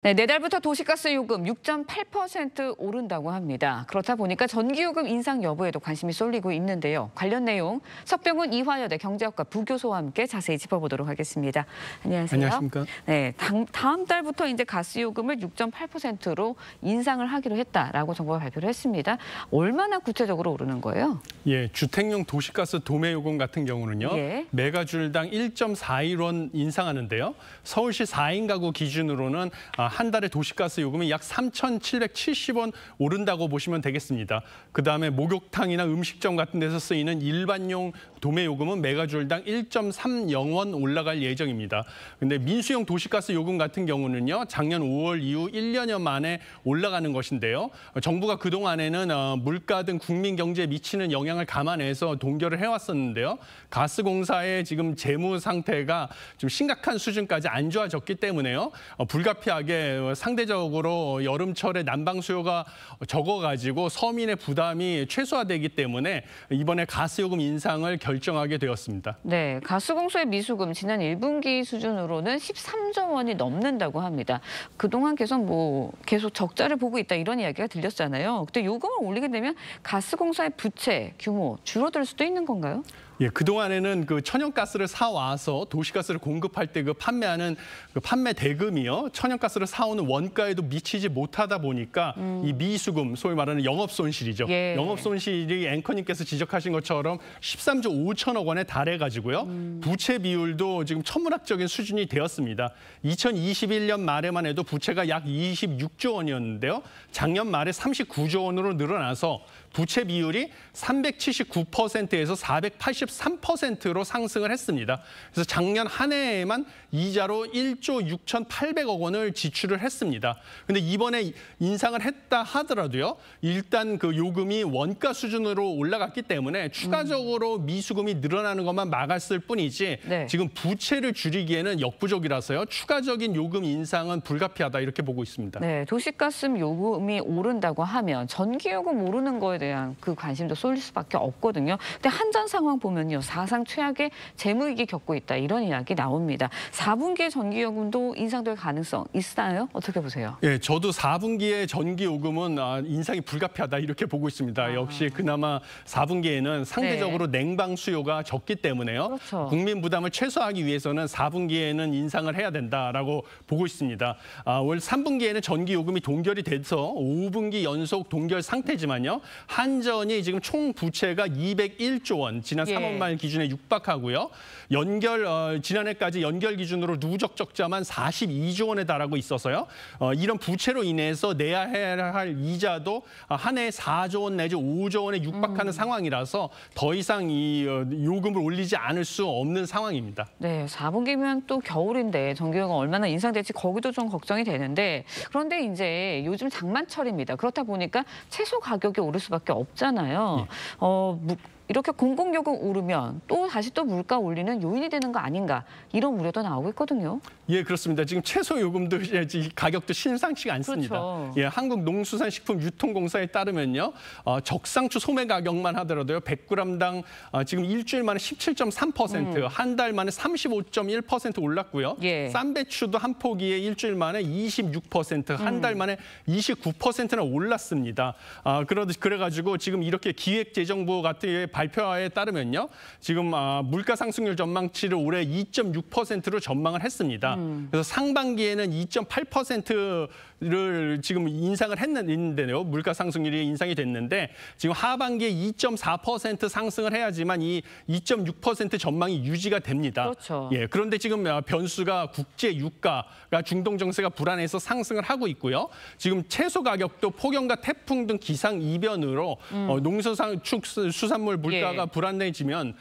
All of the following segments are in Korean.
네, 내달부터 도시가스 요금 6.8% 오른다고 합니다. 그렇다 보니까 전기요금 인상 여부에도 관심이 쏠리고 있는데요. 관련 내용 석병훈 이화여대 경제학과 부교수와 함께 자세히 짚어보도록 하겠습니다. 안녕하세요. 안녕하십니까? 네, 다음 달부터 이제 가스요금을 6.8%로 인상을 하기로 했다라고 정부가 발표를 했습니다. 얼마나 구체적으로 오르는 거예요? 예, 주택용 도시가스 도매요금 같은 경우는요. 예. 메가줄당 1.41원 인상하는데요. 서울시 4인 가구 기준으로는 한 달에 도시가스 요금이 약 3,770원 오른다고 보시면 되겠습니다. 그다음에 목욕탕이나 음식점 같은 데서 쓰이는 일반용 도매요금은 메가줄당 1.30원 올라갈 예정입니다. 근데 민수용 도시가스 요금 같은 경우는요. 작년 5월 이후 1년여 만에 올라가는 것인데요. 정부가 그동안에는 물가 등 국민 경제에 미치는 영향을 감안해서 동결을 해왔었는데요. 가스공사의 지금 재무 상태가 좀 심각한 수준까지 안 좋아졌기 때문에요. 불가피하게 상대적으로 여름철에 난방 수요가 적어가지고 서민의 부담이 최소화되기 때문에 이번에 가스요금 인상을 결정하게 되었습니다. 네, 가스공사의 미수금 지난 1분기 수준으로는 13조 원이 넘는다고 합니다. 그동안 계속 적자를 보고 있다 이런 이야기가 들렸잖아요. 근데 요금을 올리게 되면 가스공사의 부채 규모 줄어들 수도 있는 건가요? 예, 그동안에는 그 천연가스를 사와서 도시가스를 공급할 때 그 판매하는 그 판매 대금이요. 천연가스를 사오는 원가에도 미치지 못하다 보니까 이 미수금, 소위 말하는 영업손실이죠. 예. 영업손실이 앵커님께서 지적하신 것처럼 13조 5천억 원에 달해가지고요. 부채 비율도 지금 천문학적인 수준이 되었습니다. 2021년 말에만 해도 부채가 약 26조 원이었는데요. 작년 말에 39조 원으로 늘어나서 부채 비율이 379%에서 483%로 상승을 했습니다. 그래서 작년 한 해에만 이자로 1조 6,800억 원을 지출을 했습니다. 근데 이번에 인상을 했다 하더라도요. 일단 그 요금이 원가 수준으로 올라갔기 때문에 추가적으로 미수금이 늘어나는 것만 막았을 뿐이지 네. 지금 부채를 줄이기에는 역부족이라서요. 추가적인 요금 인상은 불가피하다 이렇게 보고 있습니다. 네, 도시가스 요금이 오른다고 하면 전기요금 오르는 거에 대한 그 관심도 쏠릴 수밖에 없거든요. 근데 한전 상황 보면요. 사상 최악의 재무위기 겪고 있다 이런 이야기 나옵니다. 4분기에 전기요금도 인상될 가능성 있나요? 어떻게 보세요? 예, 저도 4분기에 전기요금은 인상이 불가피하다 이렇게 보고 있습니다. 역시 그나마 4분기에는 상대적으로 냉방 수요가 적기 때문에요. 그렇죠. 국민 부담을 최소화하기 위해서는 4분기에는 인상을 해야 된다라고 보고 있습니다. 올 3분기에는 전기요금이 동결이 돼서 5분기 연속 동결 상태지만요. 한전이 지금 총 부채가 201조 원, 지난 3월 말 기준에 육박하고요. 지난해까지 연결 기준으로 누적 적자만 42조 원에 달하고 있어서요. 이런 부채로 인해서 내야 할 이자도 한 해에 4조 원 내지 5조 원에 육박하는 상황이라서 더 이상 이 요금을 올리지 않을 수 없는 상황입니다. 네, 4분기면 또 겨울인데 전기요금 얼마나 인상될지 거기도 좀 걱정이 되는데 그런데 이제 요즘 장마철입니다. 그렇다 보니까 채소 가격이 오를 수밖에 없잖아요. 이렇게 공공요금 오르면 다시 물가 올리는 요인이 되는 거 아닌가 이런 우려도 나오고 있거든요. 예, 그렇습니다. 지금 채소 요금도 가격도 심상치가 않습니다. 그렇죠. 예, 한국농수산식품유통공사에 따르면요, 적상추 소매 가격만 하더라도요, 100g당 지금 일주일 만에 17.3%, 한 달 만에 35.1% 올랐고요. 예. 쌈배추도 한 포기에 일주일 만에 26%, 한 달 만에 29%나 올랐습니다. 그래가지고 지금 이렇게 기획재정부 같은 발표에 따르면요, 지금 물가 상승률 전망치를 올해 2.6%로 전망을 했습니다. 그래서 상반기에는 2.8%를 지금 인상을 했는데요. 물가 상승률이 인상이 됐는데 지금 하반기에 2.4% 상승을 해야지만 이 2.6% 전망이 유지가 됩니다. 그렇죠. 예, 그런데 지금 변수가 국제 유가가 중동 정세가 불안해서 상승을 하고 있고요. 지금 채소 가격도 폭염과 태풍 등 기상 이변으로 농수산물 물가가 불안해지면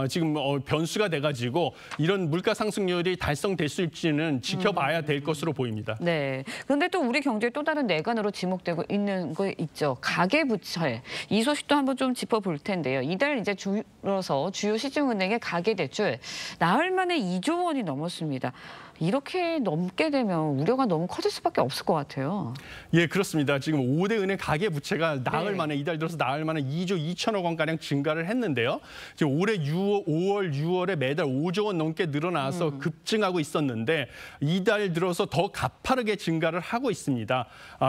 지금 변수가 돼가지고 이런 물가 상승률이 달성될 수 있지는 지켜봐야 될 것으로 보입니다. 네. 그런데 또 우리 경제의 또 다른 내관으로 지목되고 있는 거 있죠. 가계부채. 이 소식도 한번 좀 짚어볼 텐데요. 이달 이제 줄어서 주요 시중은행의 가계대출 나흘 만에 2조 원이 넘었습니다. 이렇게 넘게 되면 우려가 너무 커질 수밖에 없을 것 같아요. 예, 그렇습니다. 지금 5대 은행 가계 부채가 나흘 네. 만에 이달 들어서 나흘 만에 2조 2천억 원가량 증가를 했는데요. 지금 올해 5월, 6월에 매달 5조 원 넘게 늘어나서 급증하고 있었는데 이달 들어서 더 가파르게 증가를 하고 있습니다.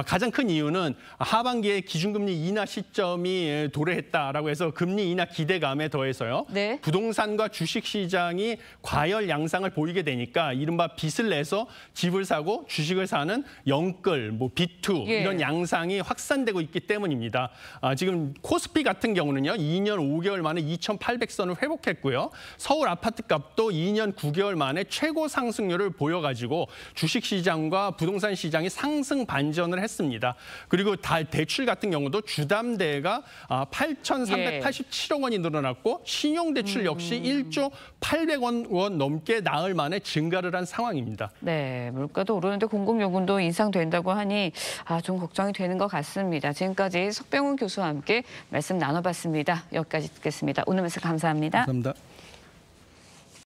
가장 큰 이유는 하반기에 기준금리 인하 시점이 도래했다라고 해서 금리 인하 기대감에 더해서요. 네. 부동산과 주식시장이 과열 양상을 보이게 되니까 이른바 빚을 내서 집을 사고 주식을 사는 영끌, B2 예. 이런 양상이 확산되고 있기 때문입니다. 지금 코스피 같은 경우는요. 2년 5개월 만에 2,800선을 회복했고요. 서울 아파트값도 2년 9개월 만에 최고 상승률을 보여가지고 주식시장과 부동산 시장이 상승 반전을 했습니다. 그리고 대출 같은 경우도 주담대가 8,387억 원이 늘어났고 신용대출 역시 1조 800억 원 넘게 나흘 만에 증가를 한 상황입니다. 네, 물가도 오르는데 공급요금도 인상된다고 하니 좀 걱정이 되는 것 같습니다. 지금까지 석병훈 교수와 함께 말씀 나눠봤습니다. 여기까지 듣겠습니다. 오늘 말씀 감사합니다. 감사합니다.